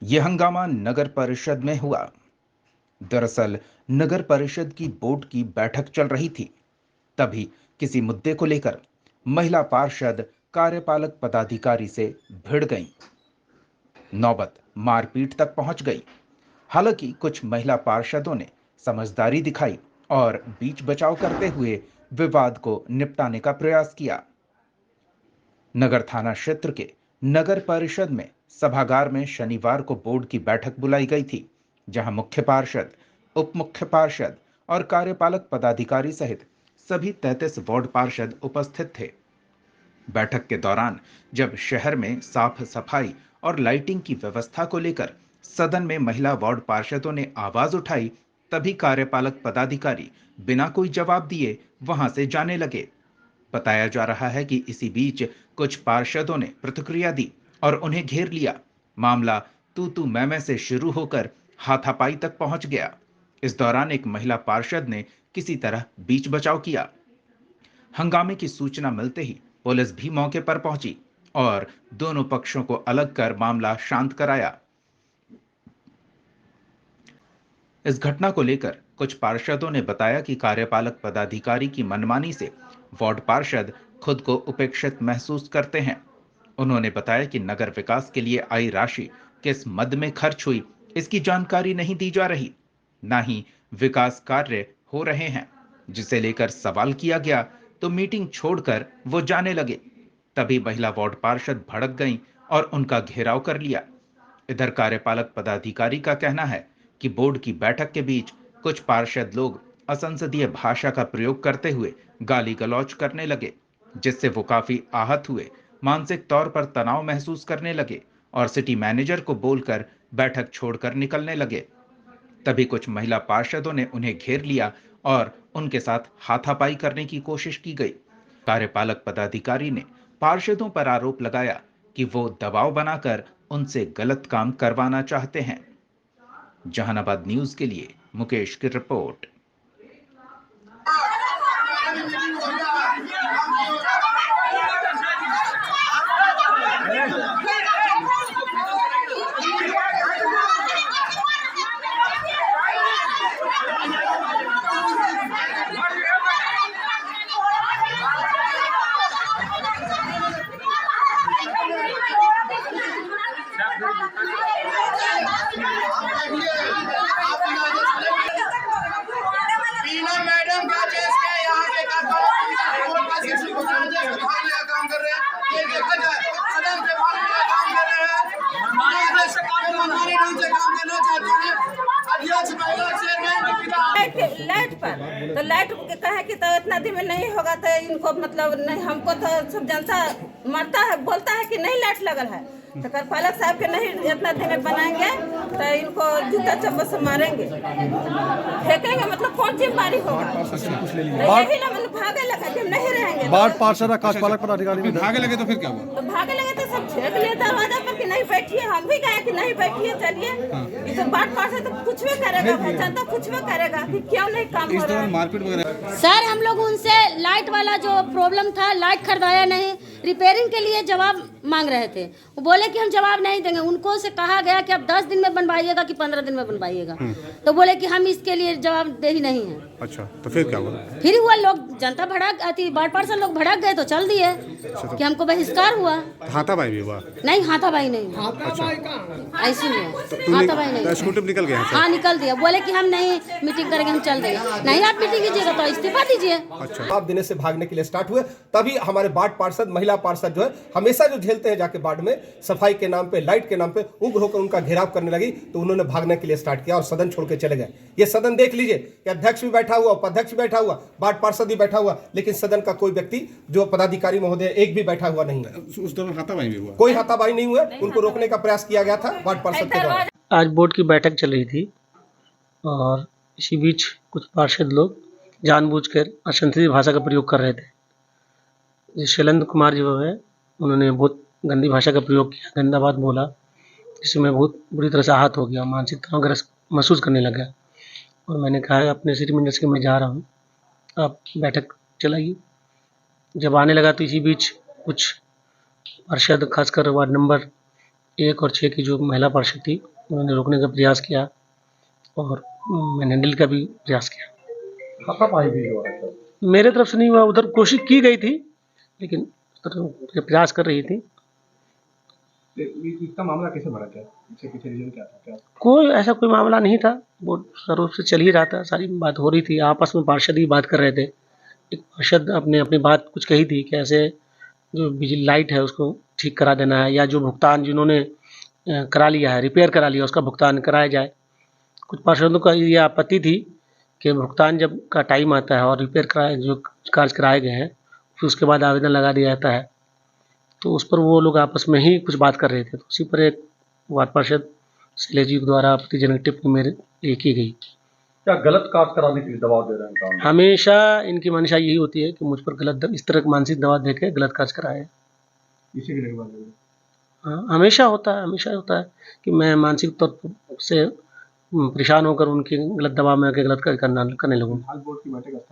ये हंगामा नगर परिषद में हुआ। दरअसल नगर परिषद की बोर्ड की बैठक चल रही थी। तभी किसी मुद्दे को लेकर महिला पार्षद कार्यपालक पदाधिकारी से भिड़ गईं। नौबत मारपीट तक पहुंच गई। हालांकि कुछ महिला पार्षदों ने समझदारी दिखाई और बीच बचाव करते हुए विवाद को निपटाने का प्रयास किया। नगर थाना क्षेत्र के नगर परिषद में सभागार में शनिवार को बोर्ड की बैठक बुलाई गई थी, जहां मुख्य पार्षद, उप मुख्य पार्षद और कार्यपालक पदाधिकारी सहित सभी 33 वार्ड पार्षद उपस्थित थे। बैठक के दौरान जब शहर में साफ सफाई और लाइटिंग की व्यवस्था को लेकर सदन में महिला वार्ड पार्षदों ने आवाज उठाई, तभी कार्यपालक पदाधिकारी बिना कोई जवाब दिए वहां से जाने लगे। बताया जा रहा है कि इसी बीच कुछ पार्षदों ने प्रतिक्रिया दी और उन्हें घेर लिया। मामला तू तू मैं से शुरू होकर हाथापाई तक पहुंच गया। इस दौरान एक महिला पार्षद ने किसी तरह बीच बचाव किया। हंगामे की सूचना मिलते ही पुलिस भी मौके पर पहुंची और दोनों पक्षों को अलग कर मामला शांत कराया। इस घटना को लेकर कुछ पार्षदों ने बताया कि कार्यपालक पदाधिकारी की मनमानी से वार्ड पार्षद खुद को उपेक्षित महसूस करते हैं। उन्होंने बताया कि नगर विकास के लिए आई राशि किस मद में खर्च हुई, इसकी जानकारी नहीं दी जा रही, ना ही विकास कार्य हो रहे हैं। जिसे लेकर सवाल किया गया तो मीटिंग छोड़कर वो जाने लगे। तभी महिला वार्ड पार्षद भड़क गईं और उनका घेराव कर लिया। इधर कार्यपालक पदाधिकारी का कहना है कि बोर्ड की बैठक के बीच कुछ पार्षद लोग असंसदीय भाषा का प्रयोग करते हुए गाली गलौज करने लगे, जिससे वो काफी आहत हुए, मानसिक तौर पर तनाव महसूस करने लगे और सिटी मैनेजर को बोलकर बैठक छोड़कर निकलने लगे। तभी कुछ महिला पार्षदों ने उन्हें घेर लिया और उनके साथ हाथापाई करने की कोशिश की गई। कार्यपालक पदाधिकारी ने पार्षदों पर आरोप लगाया कि वो दबाव बनाकर उनसे गलत काम करवाना चाहते हैं। जहानाबाद न्यूज के लिए मुकेश की रिपोर्ट। मैडम का केस क्या यहाँ के काम कर रहे हैं, ये देखा जाए सदन से भागने का काम कर रहे हैं, मनमानी ढंग से काम करना चाहते हैं। अध्यक्ष महिला चेयरमैन लाइट पर तो लाइट कहे कि तो इतना दिन में नहीं होगा तो इनको मतलब नहीं, हमको तो सब जनता मरता है, बोलता है कि नहीं लाइट लगल है, तो कार्यपालक साहब के नहीं इतना दिन में बनाएंगे तो इनको जूता चप्पल से मारेंगे, फेंकेंगे, मतलब कौन जिम्मेदारी होगा। यही ना मतलब भागे लगा कि हम नहीं रहेंगे। वार्ड पार्षद कार्यपालक पदाधिकारी भागे लगे तो फिर क्या हुआ? तो भागे लगे तो सब छेक लिए दरवाजा पर कि नहीं बैठिए, हम भी गए कि नहीं बैठिए, चलिए। ये तो वार्ड पार्षद तो कुछ भी करेगा, जनता कुछ भी करेगा कि क्यों नहीं काम हो रहा है। मारपीट वगैरह सर, हम लोग उनसे लाइट वाला जो प्रॉब्लम था, लाइट खरीदाया नहीं, रिपेयरिंग के लिए जवाब मांग रहे थे। वो बोले कि हम जवाब नहीं देंगे। उनको से कहा गया कि आप 10 दिन में बनवाइएगा कि 15 दिन में बनवाइएगा, तो बोले कि हम इसके लिए जवाब दे ही नहीं है। अच्छा, तो फिर क्या हुआ? फिर हुआ, लोग जनता भड़क आती, वार्ड पार्षद लोग भड़क गए तो चल दिए कि हमको बहिष्कार हुआ। हाथापाई भी हुआ? नहीं, हाथापाई नहीं, ऐसी हुआ, हाथापाई नहीं। स्कूटर निकल गया? हाँ, निकल दिया, बोले कि हम नहीं मीटिंग करेंगे, हम चल देंगे। नहीं, आप मीटिंग कीजिएगा तो इस्तीफा दीजिए। जवाब देने से भागने के लिए स्टार्ट हुए। तभी हमारे वार्ड पार्षद, महिला पार्षद जो है हमेशा जो झेलते हैं जाके वार्ड में, सफाई के नाम पे, लाइट के नाम पे उग्र होकर उनका घेराव करने लगी, तो उन्होंने भागने के लिए स्टार्ट किया और सदन छोड़ के चले गए। ये सदन देख लीजिए कि अध्यक्ष भी बैठा हुआ, उपाध्यक्ष भी बैठा हुआ, वार्ड पार्षद भी बैठा हुआ, लेकिन सदन का कोई व्यक्ति जो पदाधिकारी महोदय एक भी बैठा हुआ नहीं है। उस दौरान हाथापाई भी हुआ? कोई हाथापाई नहीं हुआ, उनको रोकने का प्रयास किया गया था वार्ड पार्षद के द्वारा। आज बोर्ड की बैठक चल रही थी और इसी बीच कुछ पार्षद लोग जानबूझकर असंसदीय भाषा का प्रयोग कर रहे थे। शैलेंद्र कुमार जो है, उन्होंने बहुत गंदी भाषा का प्रयोग किया, गंदा बात बोला, जिससे मैं बहुत बुरी तरह से आहत हो गया, मानसिक तनावग्रस्त महसूस करने लगा। और मैंने कहा अपने सिटी मैनेजर से मैं जा रहा हूँ, आप बैठक चलाइए। जब आने लगा तो इसी बीच कुछ पार्षद, खासकर वार्ड नंबर 1 और 6 की जो महिला पार्षद थी उन्होंने रोकने का प्रयास किया और मैनहैंडल का भी प्रयास किया। हाथापाई भी हुआ है सर। मेरे तरफ से नहीं हुआ, उधर कोशिश की गई थी लेकिन उधर प्रयास कर रही थी। इसका मामला कैसे बढ़ा था? इसके पीछे रीजन क्या था? क्या कोई ऐसा कोई मामला नहीं था, वो स्वरूप से चल ही रहा था, सारी बात हो रही थी, आपस में पार्षद ही बात कर रहे थे। एक पार्षद अपने अपनी बात कुछ कही थी कि ऐसे जो बिजली लाइट है उसको ठीक करा देना है, या जो भुगतान जिन्होंने करा लिया है, रिपेयर करा लिया, उसका भुगतान कराया जाए। कुछ पार्षदों का ये आपत्ति थी कि भुगतान जब का टाइम आता है और रिपेयर कराए जो कार्य कराए गए हैं फिर उसके बाद आवेदन लगा दिया जाता है, तो उस पर वो लोग आपस में ही कुछ बात कर रहे थे। तो उसी पर एक वार्ड पार्षद शैलेश जी द्वारा आपत्तिजनक टिप्पणी मेरे लिए की गई। क्या गलत कार्य कराने के लिए दबाव दे रहे हैं काम? हमेशा इनकी मंशा यही होती है कि मुझ पर गलत इस तरह का मानसिक दबाव देके गलत कार्य कराए। इसी के लिए बात है। हाँ, हमेशा होता है कि मैं मानसिक तौर से परेशान होकर उनके गलत दबाव में आके गलत कार्य करने लगूँ। आज बोर्ड की बैठक